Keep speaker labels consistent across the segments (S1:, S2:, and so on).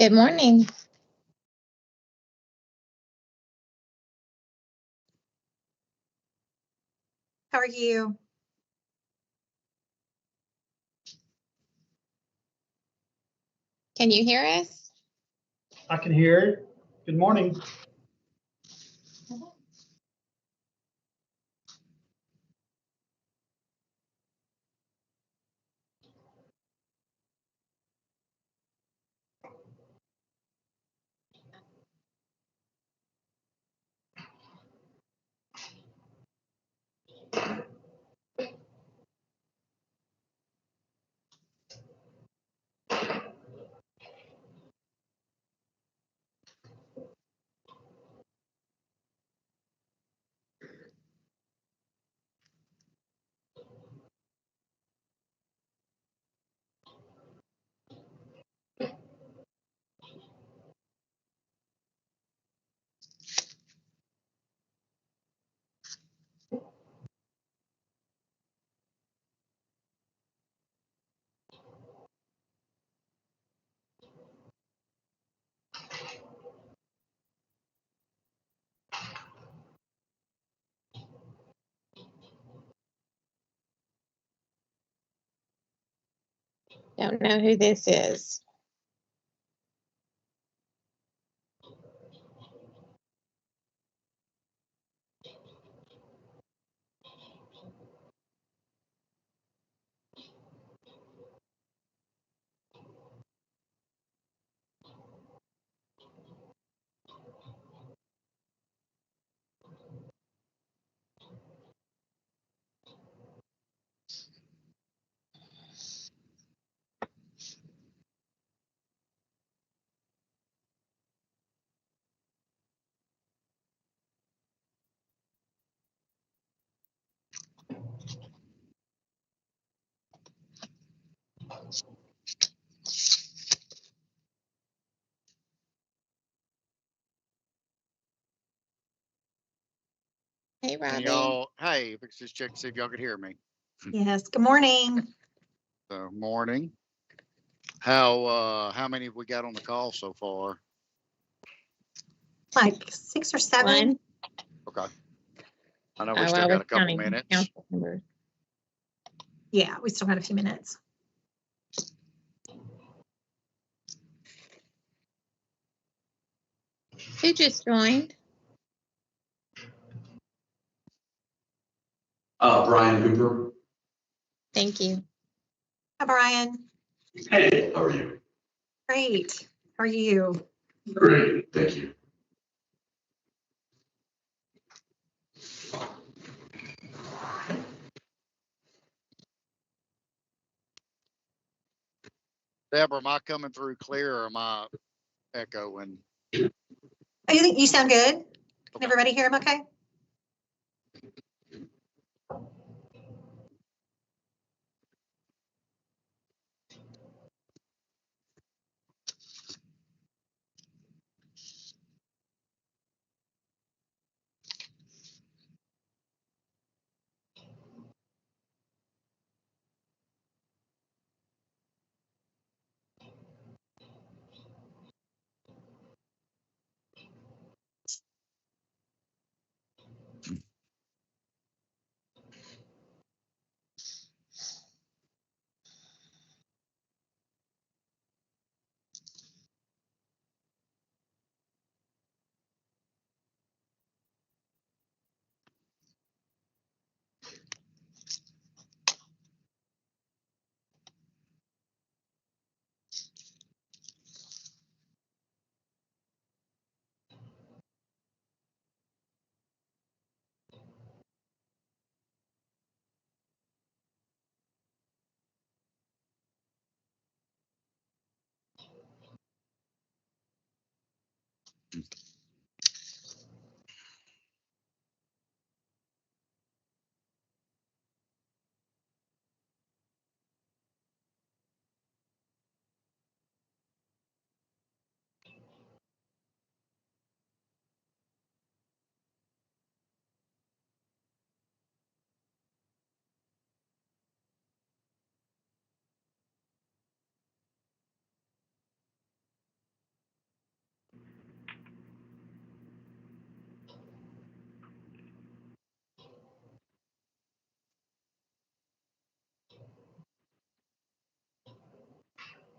S1: Good morning.
S2: How are you?
S1: Can you hear us?
S3: I can hear it. Good morning.
S1: Don't know who this is. Hey, Robbie.
S4: Y'all, hey, let's just check to see if y'all could hear me.
S2: Yes. Good morning.
S4: So morning. How many have we got on the call so far?
S2: Like 6 or 7.
S1: One.
S4: Okay. I know we
S1: Oh,
S4: still
S1: I
S4: got
S1: was
S4: a couple
S1: counting
S4: minutes.
S1: council members.
S2: Yeah, we still got a few minutes.
S1: Who just joined?
S5: Brian Hooper.
S1: Thank you.
S2: Hi, Brian.
S5: Hey, how are you?
S2: Great. How are you?
S5: Great, thank you.
S4: Deborah, am I coming through clear or am I echoing?
S2: Oh, you think you sound good? Can
S4: Okay.
S2: everybody hear him okay?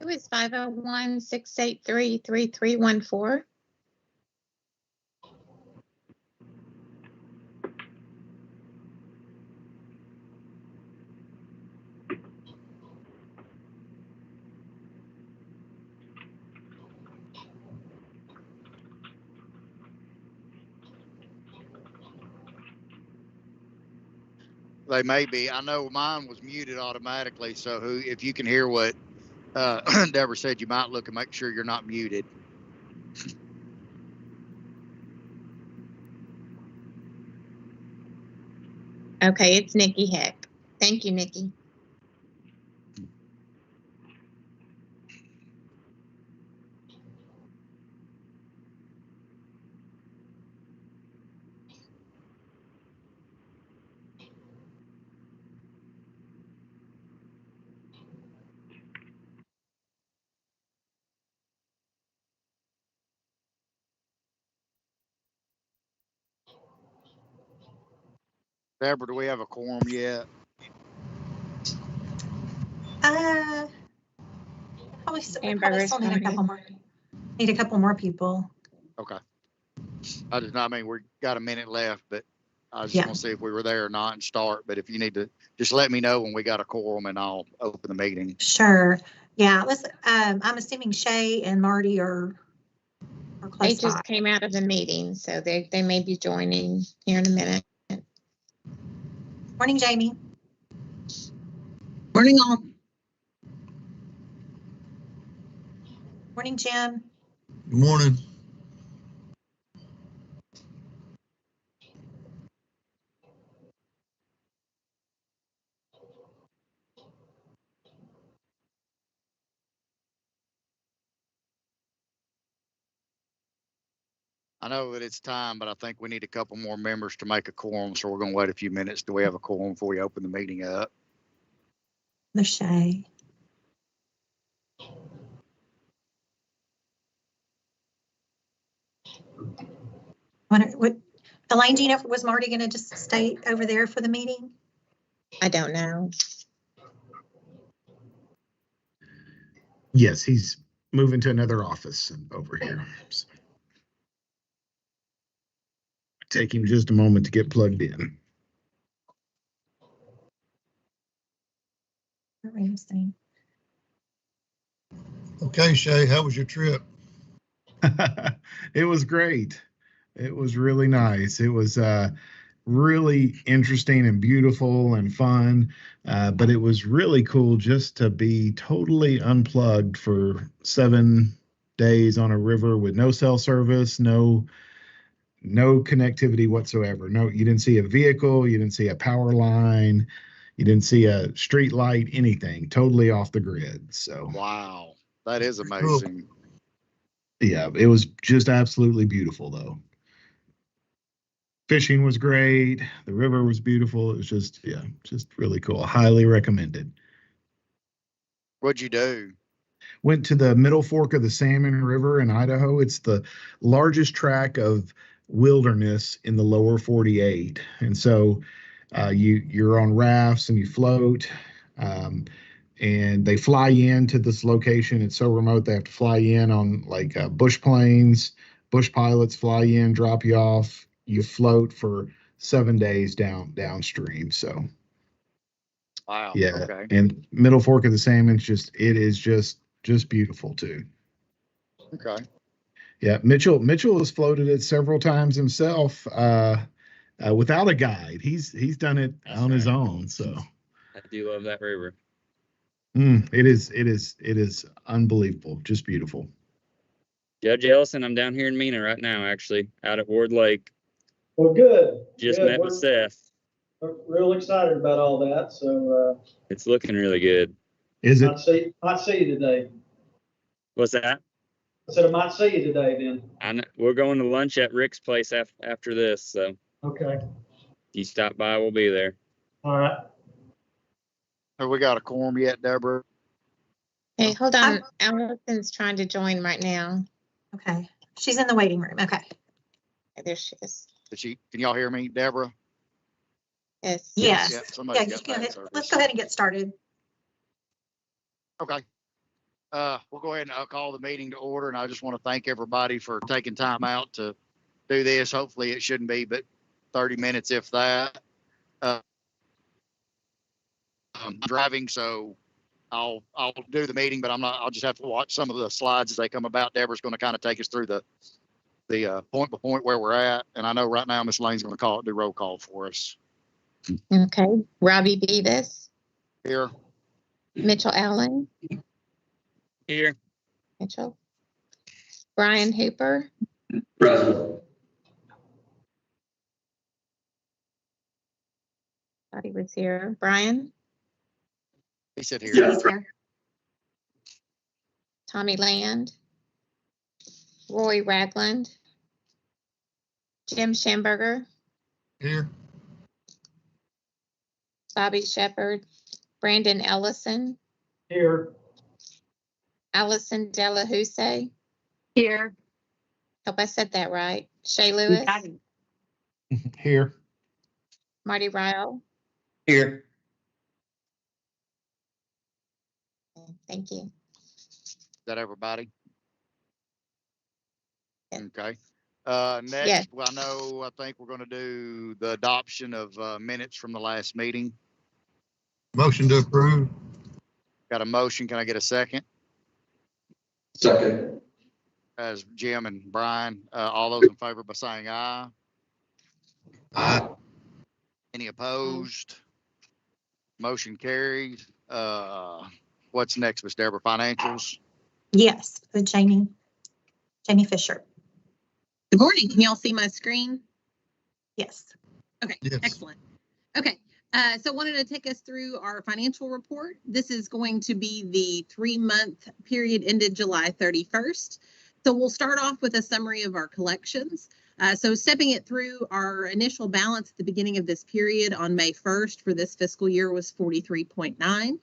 S1: It was 501-683-3314.
S4: They may be. I know mine was muted automatically. So if you can hear what Deborah said, you might look and make sure you're not muted.
S1: Okay, it's Nikki Heck. Thank you, Nikki.
S4: Deborah, do we have a quorum yet?
S2: Probably
S1: Hamburger's
S2: still need a
S1: coming
S2: couple
S1: in.
S2: more. Need a couple more people.
S4: Okay. I mean, we got a minute left, but I just
S2: Yeah.
S4: want to see if we were there or not and start. But if you need to, just let me know when we got a quorum and I'll open the meeting.
S2: Sure. Yeah. I'm assuming Shay and Marty are
S1: They
S2: close by.
S1: just came out of the meeting, so they may be joining here in a minute.
S2: Morning, Jamie.
S6: Morning, all.
S2: Morning, Jim.
S6: Good morning.
S4: I know that it's time, but I think we need a couple more members to make a quorum. So we're going to wait a few minutes. Do we have a quorum before we open the meeting up?
S2: The Shay. Elaine, do you know, was Marty going to just stay over there for the meeting?
S1: I don't know.
S7: Yes, he's moving to another office over here. So take him just a moment to get plugged in.
S6: Okay, Shay, how was your trip?
S7: It was great. It was really nice. It was really interesting and beautiful and fun, but it was really cool just to be totally unplugged for 7 days on a river with no cell service, no connectivity whatsoever. No, you didn't see a vehicle, you didn't see a power line, you didn't see a street light, anything. Totally off the grid. So
S4: Wow. That is amazing.
S7: yeah, it was just absolutely beautiful though. Fishing was great. The river was beautiful. It was just, yeah, just really cool. Highly recommended.
S4: What'd you do?
S7: Went to the Middle Fork of the Salmon River in Idaho. It's the largest tract of wilderness in the lower 48. And so you're on rafts and you float, and they fly in to this location. It's so remote they have to fly in on like bush planes. Bush pilots fly in, drop you off. You float for 7 days downstream. So
S4: Wow.
S7: yeah,
S4: Okay.
S7: and Middle Fork of the Salmon, it is just beautiful too.
S4: Okay.
S7: Yeah, Mitchell has floated it several times himself without a guide. He's done it on his own. So
S8: I do love that river.
S7: it is unbelievable, just beautiful.
S8: Judge Ellison, I'm down here in Mena right now, actually, out at Ward Lake.
S3: Well, good.
S8: Just
S3: Good.
S8: met with Seth.
S3: We're real excited about all that. So
S8: It's looking really good.
S7: Is it?
S3: might see you today.
S8: What's that?
S3: I said I might see you today then.
S8: I know, we're going to lunch at Rick's place after this, so
S3: Okay.
S8: if you stop by, we'll be there.
S3: All right.
S4: Have we got a quorum yet, Deborah?
S1: Hey, hold on. Allison's trying to join right now.
S2: Okay. She's in the waiting room. Okay.
S1: There she is.
S4: Can y'all hear me, Deborah?
S1: Yes.
S2: Yes.
S4: Yeah, somebody's
S2: Yeah,
S4: got
S2: go ahead.
S4: bad service.
S2: Let's go ahead and get started.
S4: Okay. We'll go ahead and I'll call the meeting to order, and I just want to thank everybody for taking time out to do this. Hopefully it shouldn't be but 30 minutes, if that. I'm driving, so I'll do the meeting, but I'll just have to watch some of the slides as they come about. Deborah's going to kind of take us through the point by point where we're at. And I know right now Miss Lane's going to do roll call for us.
S1: Okay. Robbie Beavis,
S4: Here.
S1: Mitchell Allen,
S8: Here.
S1: Mitchell, Brian Hooper,
S5: Present.
S1: thought he was here. Brian,
S4: He said here.
S5: Yeah.
S2: He's here.
S1: Tommy Land, Roy Ragland, Jim Schamberger,
S6: Here.
S1: Bobby Shepherd, Brandon Ellison,
S3: Here.
S1: Allison Delahousse.
S2: Here.
S1: Hope I said that right. Shay Lewis,
S7: Here.
S1: Marty Ryle.
S8: Here.
S1: Thank you.
S4: Is that everybody?
S1: Yeah.
S4: Okay. Next,
S1: Yes.
S4: well, I think we're going to do the adoption of minutes from the last meeting.
S6: Motion to approve.
S4: Got a motion. Can I get a second?
S5: Second.
S4: As Jim and Brian, all those in favor by saying aye.
S6: Aye.
S4: Any opposed? Motion carried. What's next, Ms. Deborah? Financials?
S2: Yes, with Jamie Fisher.
S9: Good morning. Can y'all see my screen?
S2: Yes.
S9: Okay,
S6: Yes.
S9: excellent. Okay, so wanted to take us through our financial report. This is going to be the 3-month period ended July 31st. So we'll start off with a summary of our collections. So stepping it through, our initial balance at the beginning of this period on May 1st for this fiscal year was 43.9.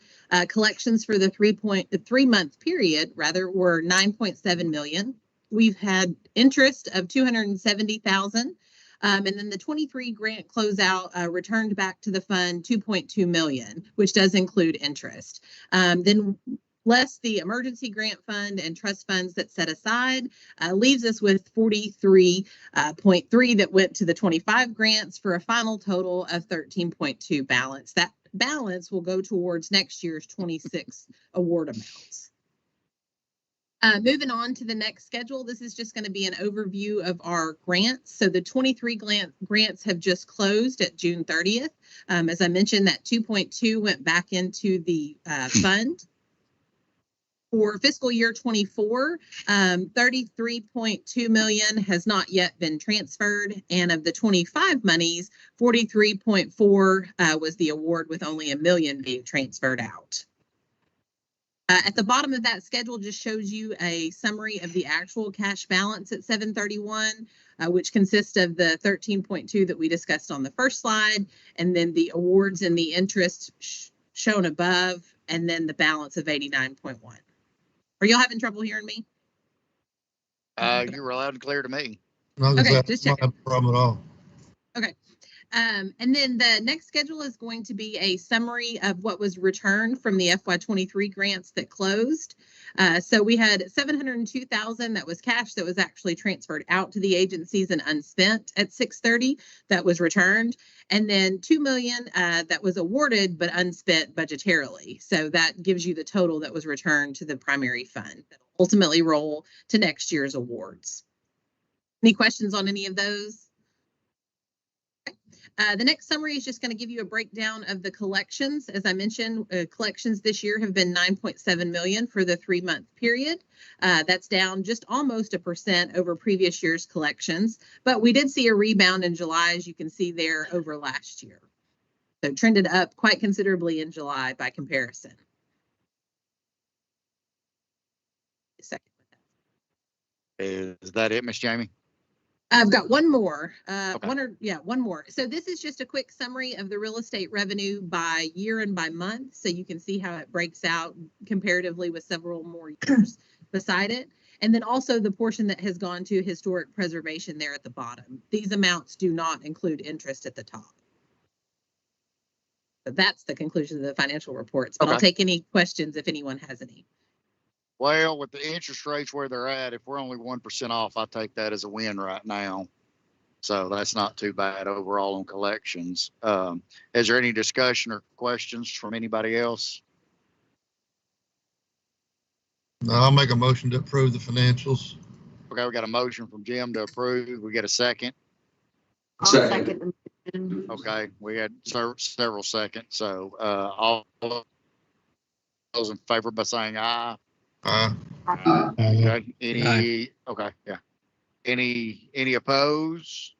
S9: Collections for the 3-month period were 9.7 million. We've had interest of 270,000. And then the 23 grant closeout returned back to the fund 2.2 million, which does include interest. Then less the emergency grant fund and trust funds that set aside leaves us with 43.3 that went to the 25 grants for a final total of 13.2 balance. That balance will go towards next year's 26 award amounts. Moving on to the next schedule, this is just going to be an overview of our grants. So the 23 grants have just closed at June 30th. As I mentioned, that 2.2 went back into the fund. For fiscal year 24, 33.2 million has not yet been transferred. And of the 25 monies, 43.4 was the award, with only $1 million being transferred out. At the bottom of that schedule just shows you a summary of the actual cash balance at 7/31, which consists of the 13.2 that we discussed on the first slide, and then the awards and the interest shown above, and then the balance of 89.1. Are y'all having trouble hearing me?
S4: You were loud and clear to me.
S6: No,
S9: Okay,
S6: that's
S9: just
S6: not a problem at all.
S9: Okay. And then the next schedule is going to be a summary of what was returned from the FY23 grants that closed. So we had 702,000 that was cash that was actually transferred out to the agencies and unspent at 6/30 that was returned. And then 2 million that was awarded but unspent budgetarily. So that gives you the total that was returned to the primary fund that will ultimately roll to next year's awards. Any questions on any of those? The next summary is just going to give you a breakdown of the collections. As I mentioned, collections this year have been 9.7 million for the 3-month period. That's down just almost 1% over previous year's collections, but we did see a rebound in July, as you can see there, over last year. So trended up quite considerably in July by comparison. A second.
S4: Is that it, Miss Jamie?
S9: I've got one more,
S4: Okay.
S9: one more. So this is just a quick summary of the real estate revenue by year and by month. So you can see how it breaks out comparatively with several more years beside it. And then also the portion that has gone to historic preservation there at the bottom. These amounts do not include interest at the top. So that's the conclusion of the financial reports, but I'll
S4: Okay.
S9: take any questions if anyone has any.
S4: Well, with the interest rates where they're at, if we're only 1% off, I take that as a win right now. So that's not too bad overall on collections. Is there any discussion or questions from anybody else?
S6: No, I'll make a motion to approve the financials.
S4: Okay, we got a motion from Jim to approve. We get a second.
S2: I'll
S5: Second.
S2: second the motion.
S4: Okay, we had several seconds. So all those in favor by saying aye.
S6: Aye.
S4: Okay. Okay, yeah. Any opposed?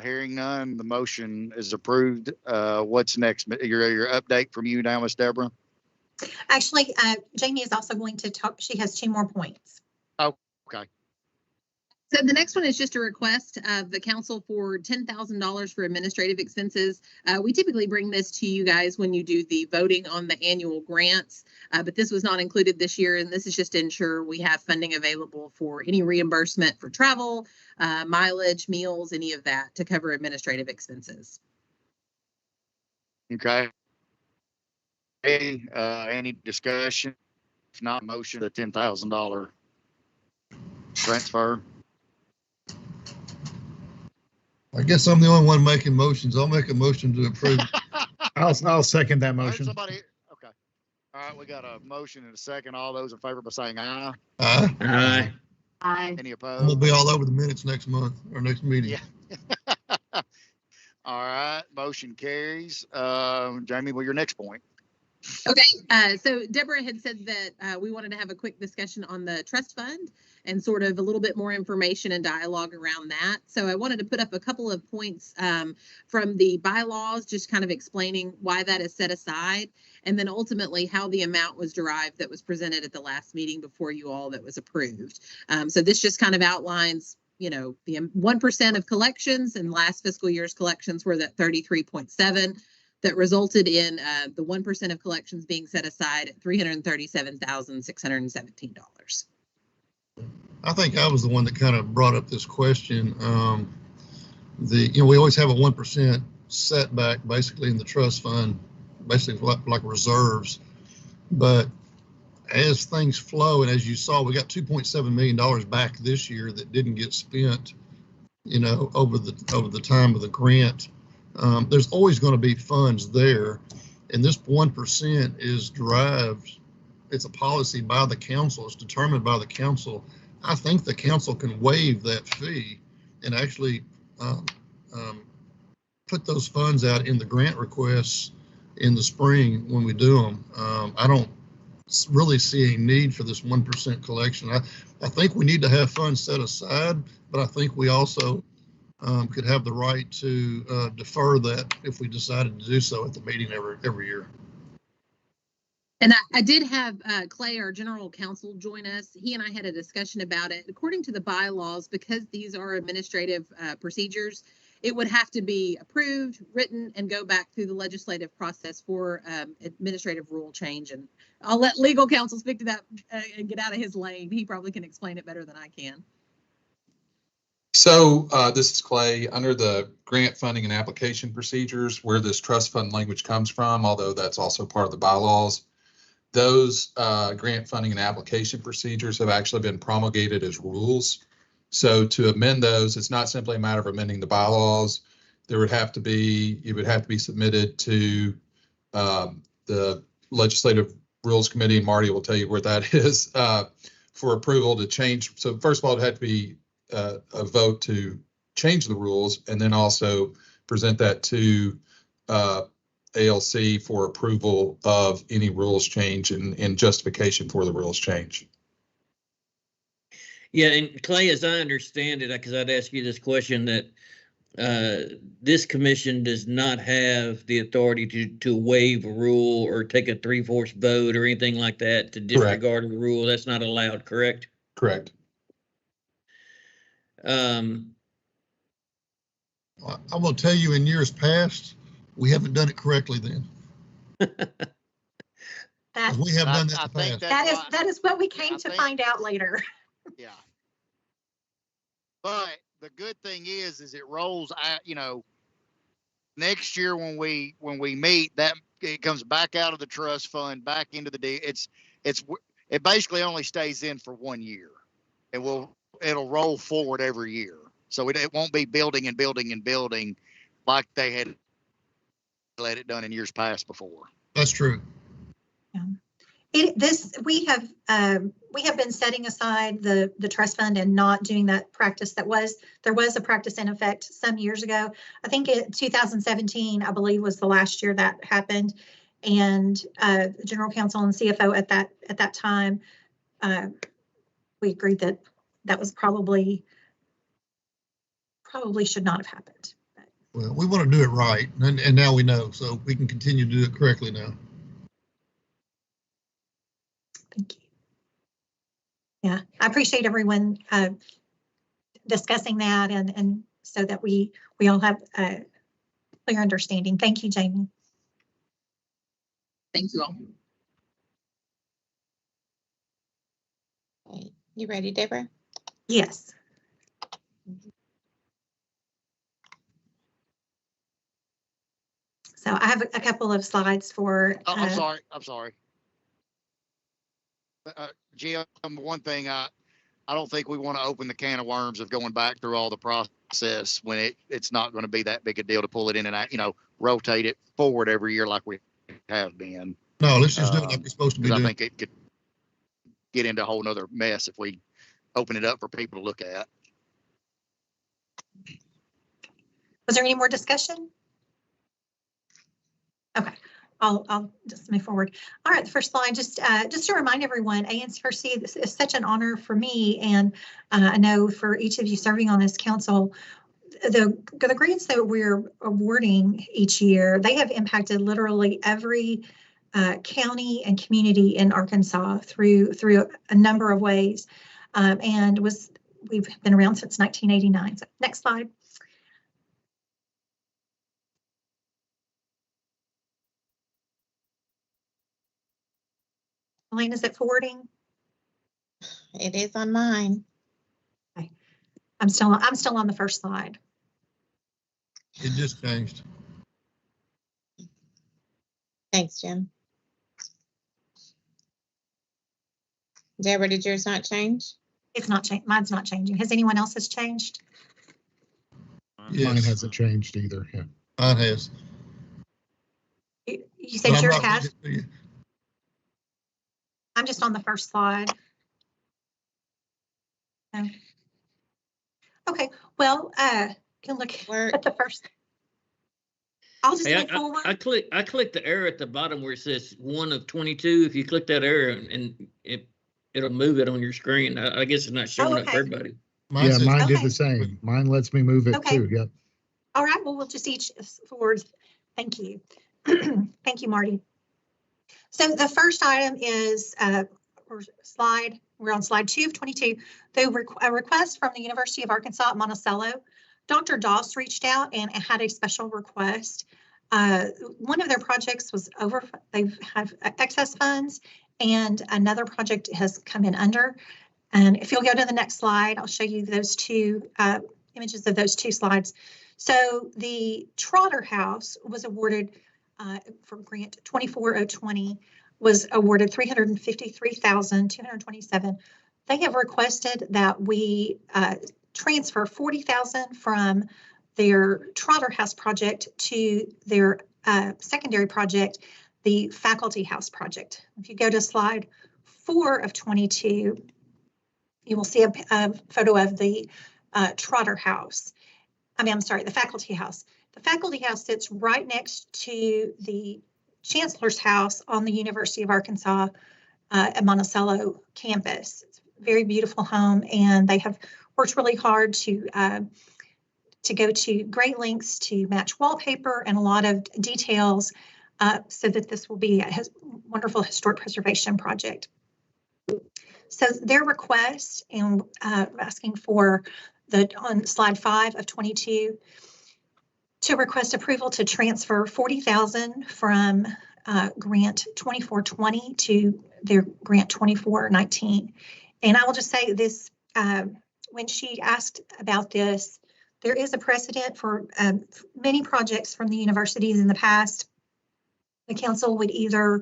S4: Hearing none, the motion is approved. What's next? Your update from you now, Ms. Deborah?
S2: Actually, Jamie is also going to talk, she has 2 more points.
S4: Okay.
S9: So the next one is just a request of the council for $10,000 for administrative expenses. We typically bring this to you guys when you do the voting on the annual grants, but this was not included this year, and this is just to ensure we have funding available for any reimbursement for travel, mileage, meals, any of that to cover administrative expenses.
S4: Okay. Any discussion? If not, motion the $10,000 transfer.
S6: I guess I'm the only one making motions. I'll make a motion to approve.
S7: I'll second that
S4: I heard
S7: motion.
S4: somebody. Okay. All right, we got a motion and a second. All those in favor by saying aye.
S6: Aye.
S8: Aye.
S2: Aye.
S4: Any
S6: I'm gonna
S4: opposed?
S6: be all over the minutes next month or next meeting.
S4: Yeah. All right, motion carries. Jamie, well, your next point.
S9: Okay, so Deborah had said that we wanted to have a quick discussion on the trust fund and sort of a little bit more information and dialogue around that. So I wanted to put up a couple of points from the bylaws, just kind of explaining why that is set aside, and then ultimately how the amount was derived that was presented at the last meeting before you all that was approved. So this just kind of outlines, you know, the 1% of collections, and last fiscal year's collections were that 33.7. That resulted in the 1% of collections being set aside at $337,617.
S6: I think I was the one that kind of brought up this question. We always have a 1% setback basically in the trust fund, basically like reserves. But as things flow, and as you saw, we got $2.7 million back this year that didn't get spent, you know, over the time of the grant. There's always going to be funds there, and this 1% is derived. It's a policy by the council. It's determined by the council. I think the council can waive that fee and actually put those funds out in the grant requests in the spring when we do them. I don't really see a need for this 1% collection. I think we need to have funds set aside, but I think we also could have the right to defer that if we decided to do so at the meeting every year.
S9: And I did have Clay, our general counsel, join us. He and I had a discussion about it. According to the bylaws, because these are administrative procedures, it would have to be approved, written, and go back through the legislative process for administrative rule change. And I'll let legal counsel speak to that and get out of his lane. He probably can explain it better than I can.
S10: So this is Clay. Under the grant funding and application procedures, where this trust fund language comes from, although that's also part of the bylaws, those grant funding and application procedures have actually been promulgated as rules. So to amend those, it's not simply a matter of amending the bylaws. It would have to be submitted to the Legislative Rules Committee, and Marty will tell you where that is for approval to change. So first of all, it had to be a vote to change the rules, and then also present that to ALC for approval of any rules change and justification for the rules change.
S11: Yeah, and Clay, as I understand it, because I'd ask you this question, that this commission does not have the authority to waive a rule or take a 3/4 vote or anything like that to disregard a rule. That's not allowed, correct?
S10: Correct.
S6: I will tell you, in years past, we haven't done it correctly then. We have done that in the past.
S2: That is what we came to find out later.
S4: Yeah. But the good thing is it rolls out, you know, next year when we meet, that it comes back out of the trust fund, back into the it's it basically only stays in for 1 year. It'll roll forward every year. So it won't be building and building and building like they had let it done in years past before.
S6: That's true.
S2: We have been setting aside the trust fund and not doing that practice. There was a practice in effect some years ago. I think 2017, I believe, was the last year that happened. And General Counsel and CFO at that time, we agreed that was probably should not have happened.
S6: Well, we want to do it right, and now we know, so we can continue to do it correctly now.
S2: Thank you. Yeah, I appreciate everyone discussing that, and so that we all have a clear understanding. Thank you, Jamie.
S9: Thank you all.
S1: Okay. You ready, Deborah?
S2: Yes. So I have a couple of slides for.
S4: Oh, I'm sorry. Jim, one thing, I don't think we want to open the can of worms of going back through all the process when it's not going to be that big a deal to pull it in and rotate it forward every year like we have been.
S6: No, let's just do it like we're supposed to be doing.
S4: I think it could get into a whole nother mess if we open it up for people to look at.
S2: Was there any more discussion? Okay, I'll just move forward. All right, the first slide, just to remind everyone, ANCRC, this is such an honor for me, and I know for each of you serving on this council, the grants that we're awarding each year, they have impacted literally every county and community in Arkansas through a number of ways, and we've been around since 1989. So next slide. Elaine, is it forwarding?
S1: It is on mine.
S2: Okay. I'm still on the first slide.
S6: It just changed.
S1: Thanks, Jim. Deborah, did yours not change?
S2: It's not changed. Mine's not changing. Has anyone else's changed?
S6: Yes.
S7: Mine hasn't changed either. Yeah.
S6: Mine has.
S2: You said yours has? I'm just on the first slide. Okay, well, can look at the first. I'll just move forward.
S11: I click the arrow at the bottom where it says 1 of 22. If you click that arrow and it'll move it on your screen. I guess it's not showing up for everybody.
S7: Mine did the same. Mine lets me move it too. Yep.
S2: All right, well, we'll just each forward. Thank you. Thank you, Marty. So the first item is we're on slide 2 of 22. A request from the University of Arkansas at Monticello. Dr. Doss reached out and had a special request. One of their projects was they have excess funds, and another project has come in under. And if you'll go to the next slide, I'll show you those two images of those two slides. So the Trotter House was awarded for grant 24020 was awarded $353,227. They have requested that we transfer $40,000 from their Trotter House project to their secondary project, the Faculty House project. If you go to slide 4 of 22, you will see a photo of the Trotter House. I'm sorry, the Faculty House. The Faculty House sits right next to the Chancellor's House on the University of Arkansas at Monticello campus. It's a very beautiful home, and they have worked really hard to go to great lengths to match wallpaper and a lot of details so that this will be a wonderful historic preservation project. So their request, and asking for on slide 5 of 22, to request approval to transfer $40,000 from grant 2420 to their grant 2419. And I will just say this, when she asked about this, there is a precedent for many projects from the universities in the past. The council would either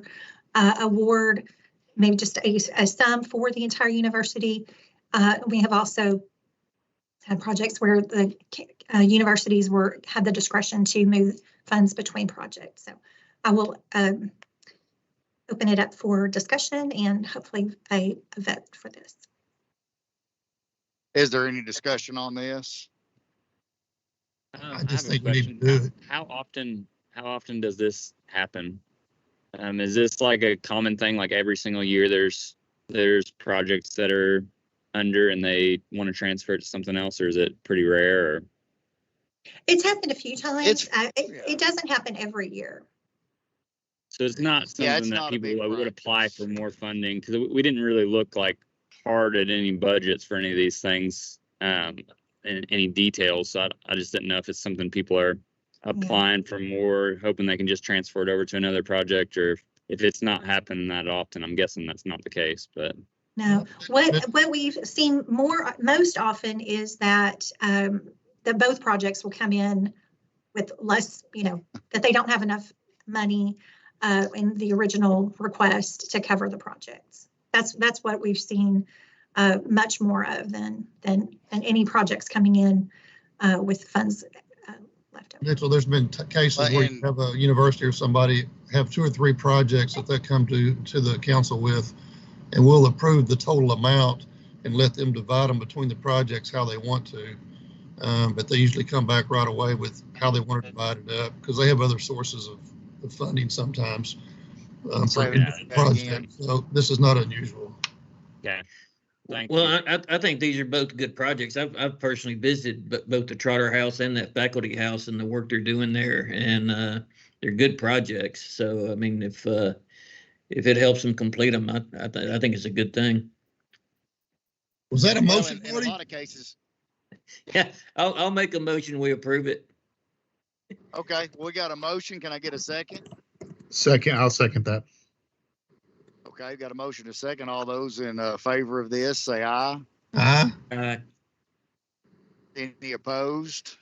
S2: award maybe just a sum for the entire university. We have also had projects where the universities had the discretion to move funds between projects. So I will open it up for discussion and hopefully a vote for this.
S4: Is there any discussion on this?
S6: I just think we need to do it.
S8: How often does this happen? Is this like a common thing? Like every single year, there's projects that are under and they want to transfer it to something else, or is it pretty rare? Or?
S2: It's happened a few times. It doesn't happen every year.
S8: So it's not something that people would apply for more funding, because we didn't really look like hard at any budgets for any of these things, and any details. So I just didn't know if it's something people are applying for more, hoping they can just transfer it over to another project, or if it's not happening that often. I'm guessing that's not the case, but.
S2: No, what we've seen most often is that that both projects will come in with less, that they don't have enough money in the original request to cover the projects. That's what we've seen much more of than any projects coming in with funds left over.
S6: Mitchell, there's been cases where you have a university or somebody have 2 or 3 projects that they come to the council with, and we'll approve the total amount and let them divide them between the projects how they want to. But they usually come back right away with how they want to divide it up, because they have other sources of funding sometimes for projects. So this is not unusual.
S8: Yeah.
S11: Well, I think these are both good projects. I've personally visited both the Trotter House and that faculty house and the work they're doing there, and they're good projects. So I mean, if it helps them complete them, I think it's a good thing.
S6: Was that a motion?
S4: In a lot of cases.
S11: Yeah, I'll make a motion. We approve it.
S4: Okay, we got a motion. Can I get a second?
S7: Second, I'll second that.
S4: Okay, got a motion to second. All those in favor of this, say aye.
S7: Aye.
S4: Any opposed?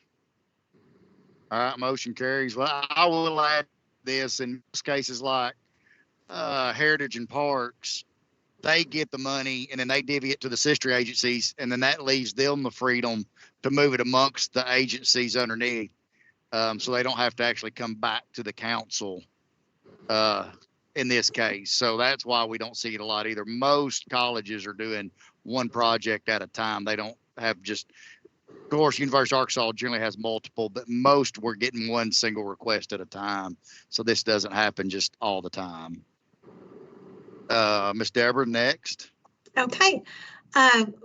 S4: All right, motion carries. Well, I will add this: in most cases like Heritage and Parks, they get the money and then they divvy it to the sister agencies, and then that leaves them the freedom to move it amongst the agencies underneath. So they don't have to actually come back to the council in this case. So that's why we don't see it a lot either. Most colleges are doing one project at a time. They don't have just, of course, University of Arkansas generally has multiple, but most we're getting one single request at a time. So this doesn't happen just all the time. Ms. Deborah, next.
S2: Okay.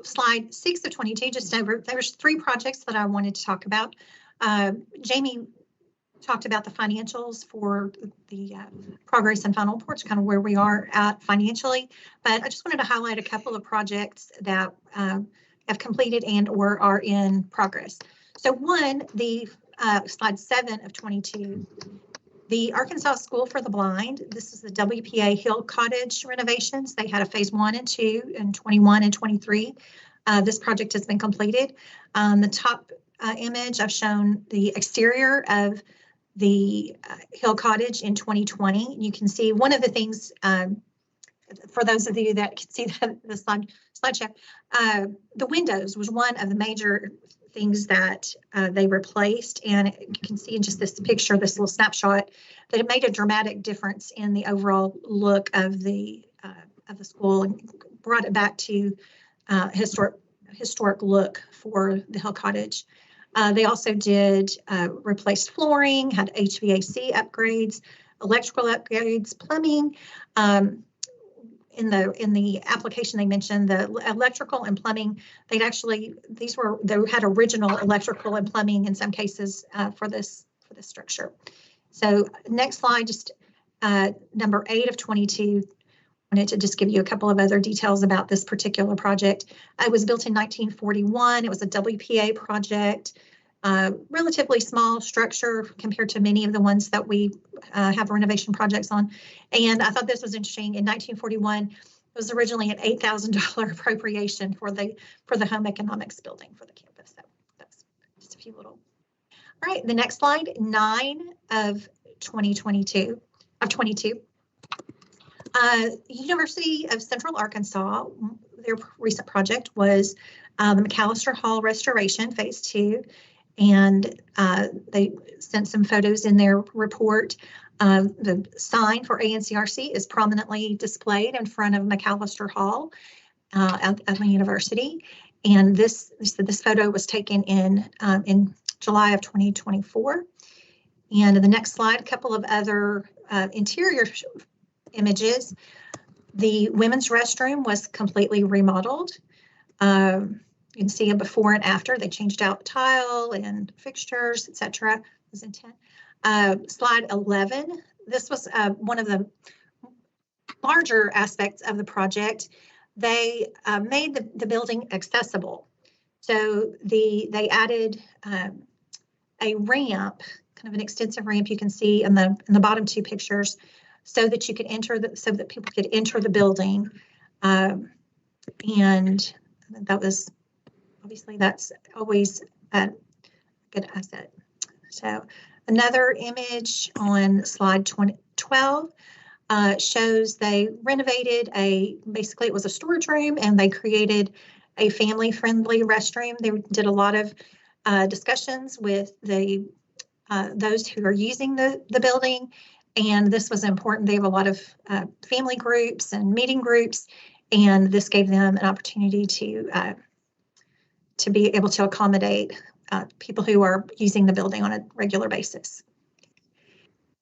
S2: Slide 6 of 22, just over, there's 3 projects that I wanted to talk about. Jamie talked about the financials for the progress and final reports, kind of where we are at financially, but I just wanted to highlight a couple of projects that have completed and or are in progress. So one, the slide 7 of 22, the Arkansas School for the Blind. This is the WPA Hill Cottage renovations. They had a phase 1 and 2 in 21 and 23. This project has been completed. The top image, I've shown the exterior of the Hill Cottage in 2020. You can see one of the things, for those of you that can see the slideshow, the windows was one of the major things that they replaced, and you can see in just this picture, this little snapshot, that it made a dramatic difference in the overall look of the school and brought it back to historic look for the Hill Cottage. They also did replace flooring, had HVAC upgrades, electrical upgrades, plumbing. In the application, they mentioned the electrical and plumbing. They had original electrical and plumbing in some cases for this structure. So next slide, just number 8 of 22. Wanted to just give you a couple of other details about this particular project. It was built in 1941. It was a WPA project. Relatively small structure compared to many of the ones that we have renovation projects on. And I thought this was interesting. In 1941, it was originally an $8,000 appropriation for the home economics building for the campus. So that's just a few little. All right, the next slide, 9 of 22. University of Central Arkansas, their recent project was the McAllister Hall restoration, phase 2. And they sent some photos in their report. The sign for ANCRC is prominently displayed in front of McAllister Hall at the university. And this photo was taken in July of 2024. And in the next slide, a couple of other interior images. The women's restroom was completely remodeled. You can see a before and after. They changed out tile and fixtures, etc. Was intent. Slide 11. This was one of the larger aspects of the project. They made the building accessible. So they added a ramp, kind of an extensive ramp you can see in the bottom 2 pictures, so that you could enter so that people could enter the building. And that was obviously that's always a good asset. So another image on slide 12 shows they renovated basically it was a storage room, and they created a family-friendly restroom. They did a lot of discussions with those who are using the building, and this was important. They have a lot of family groups and meeting groups, and this gave them an opportunity to be able to accommodate people who are using the building on a regular basis.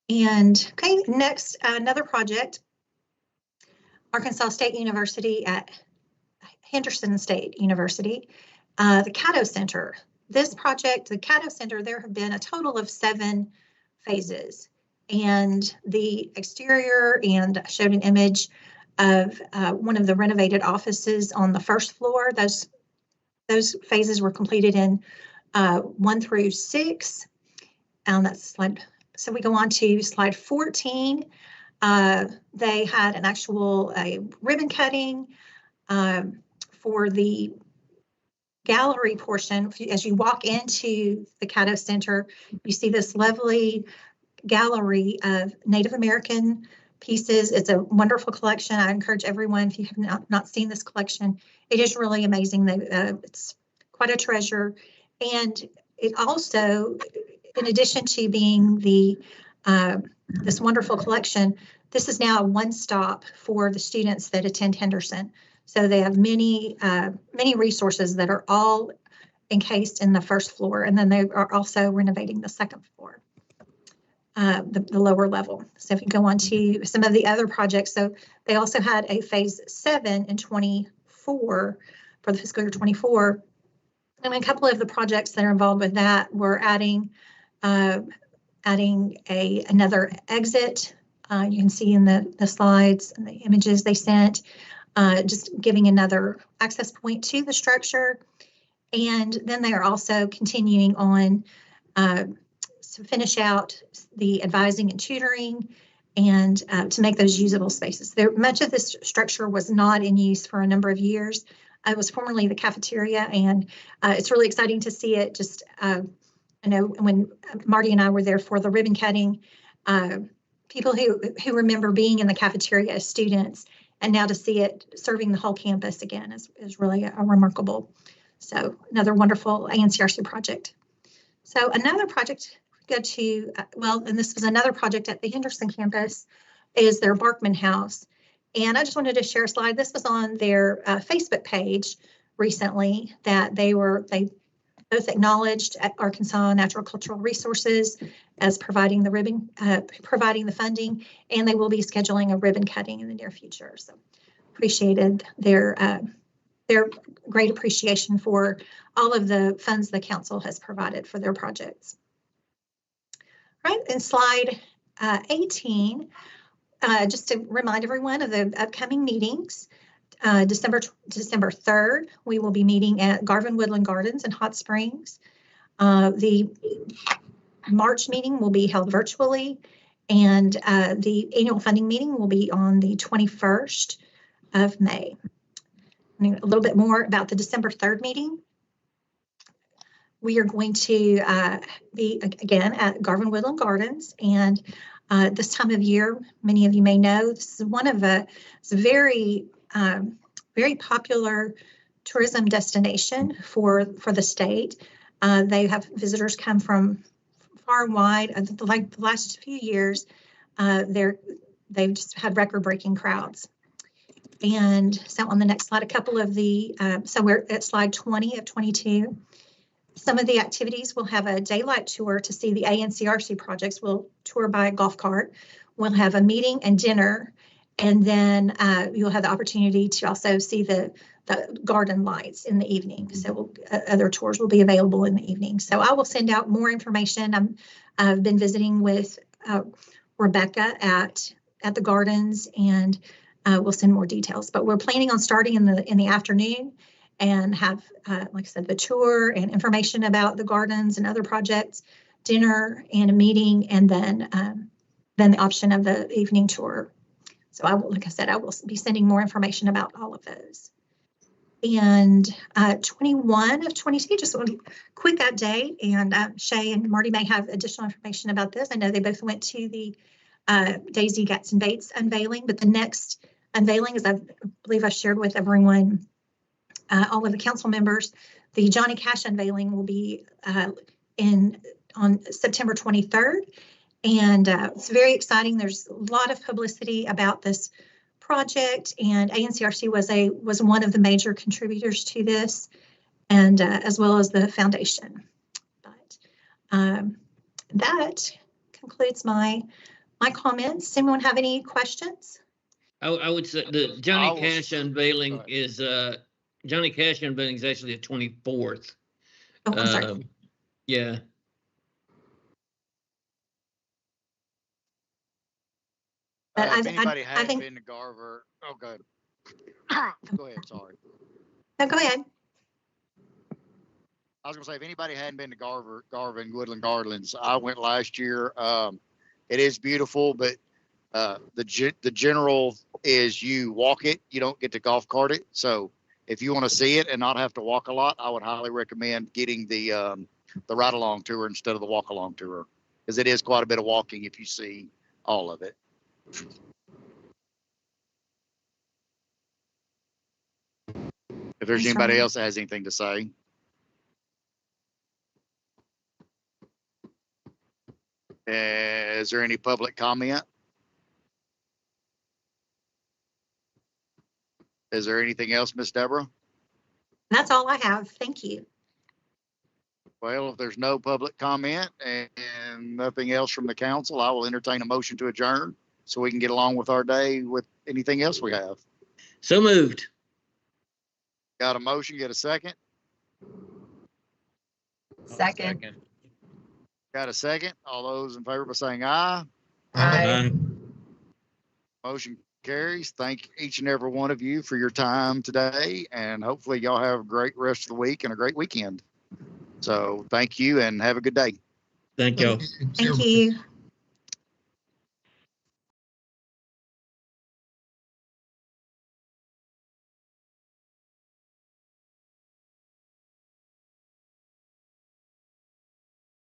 S2: And okay, next, another project, Arkansas State University at Henderson State University, the Caddo Center. This project, the Caddo Center, there have been a total of 7 phases. And the exterior, and I showed an image of one of the renovated offices on the first floor. Those phases were completed in 1 through 6. And that's slide. So we go on to slide 14. They had an actual ribbon cutting for the gallery portion. As you walk into the Caddo Center, you see this lovely gallery of Native American pieces. It's a wonderful collection. I encourage everyone, if you have not seen this collection, it is really amazing. It's quite a treasure. And it also, in addition to being this wonderful collection, this is now a one-stop for the students that attend Henderson. So they have many resources that are all encased in the first floor, and then they are also renovating the second floor, the lower level. So if you go on to some of the other projects, so they also had a phase 7 in 24 for the fiscal year 24. And a couple of the projects that are involved with that were adding another exit. You can see in the slides and the images they sent, just giving another access point to the structure. And then they are also continuing on to finish out the advising and tutoring, and to make those usable spaces. Much of this structure was not in use for a number of years. It was formerly the cafeteria, and it's really exciting to see it. Just I know when Marty and I were there for the ribbon cutting, people who remember being in the cafeteria as students, and now to see it serving the whole campus again is really a remarkable. So another wonderful ANCRC project. So another project, go to, and this was another project at the Henderson campus, is their Barkman House. And I just wanted to share a slide. This was on their Facebook page recently, that they both acknowledged at Arkansas Natural Cultural Resources as providing the funding, and they will be scheduling a ribbon cutting in the near future. So appreciated their great appreciation for all of the funds the council has provided for their projects. Right, in slide 18, just to remind everyone of the upcoming meetings. December 3rd, we will be meeting at Garvin Woodland Gardens in Hot Springs. The March meeting will be held virtually, and the annual funding meeting will be on the 21st of May. A little bit more about the December 3rd meeting. We are going to be again at Garvin Woodland Gardens, and This time of year, many of you may know, this is one of it's a very, very popular tourism destination for the state. They have visitors come from far and wide. Like the last few years, they've just had record-breaking crowds. And so on the next slide, a couple of the, so we're at slide 20 of 22. Some of the activities will have a daylight tour to see the ANCRC projects. We'll tour by golf cart. We'll have a meeting and dinner, and then you'll have the opportunity to also see the garden lights in the evening. So other tours will be available in the evening. So I will send out more information. I've been visiting with Rebecca at the gardens, and we'll send more details. But we're planning on starting in the afternoon and have, like I said, the tour and information about the gardens and other projects, dinner and a meeting, and then the option of the evening tour. So I will, like I said, I will be sending more information about all of those. And 21 of 22, just a quick update, and Shay and Marty may have additional information about this. I know they both went to the Daisy Gatson Bates unveiling, but the next unveiling, as I believe I shared with everyone, all of the council members, the Johnny Cash unveiling will be on September 23rd. And it's very exciting. There's a lot of publicity about this project, and ANCRC was one of the major contributors to this, and as well as the foundation. But that concludes my comments. Anyone have any questions?
S11: I would say the Johnny Cash unveiling is Johnny Cash unveiling is actually the 24th.
S2: Oh, I'm sorry.
S11: Yeah.
S2: But
S4: if anybody
S2: I think,
S4: been to Garver, oh, go ahead. Go ahead, sorry.
S2: no, go ahead.
S4: I was gonna say, if anybody hadn't been to Garvin Woodland Gardens, I went last year. It is beautiful, but the general is you walk it, you don't get to golf cart it. So if you want to see it and not have to walk a lot, I would highly recommend getting the ride along tour instead of the walk along tour, because it is quite a bit of walking if you see all of it. If there's anybody else that has anything to say. Is there any public comment? Is there anything else, Miss Deborah?
S2: That's all I have. Thank you.
S4: Well, if there's no public comment and nothing else from the council, I will entertain a motion to adjourn so we can get along with our day with anything else we have.
S11: So moved.
S4: Got a motion, get a second?
S1: Second.
S4: Got a second? All those in favor by saying aye.
S1: Aye.
S4: Motion carries. Thank each and every one of you for your time today, and hopefully y'all have a great rest of the week and a great weekend. So thank you and have a good day.
S11: Thank you.
S2: Thank you.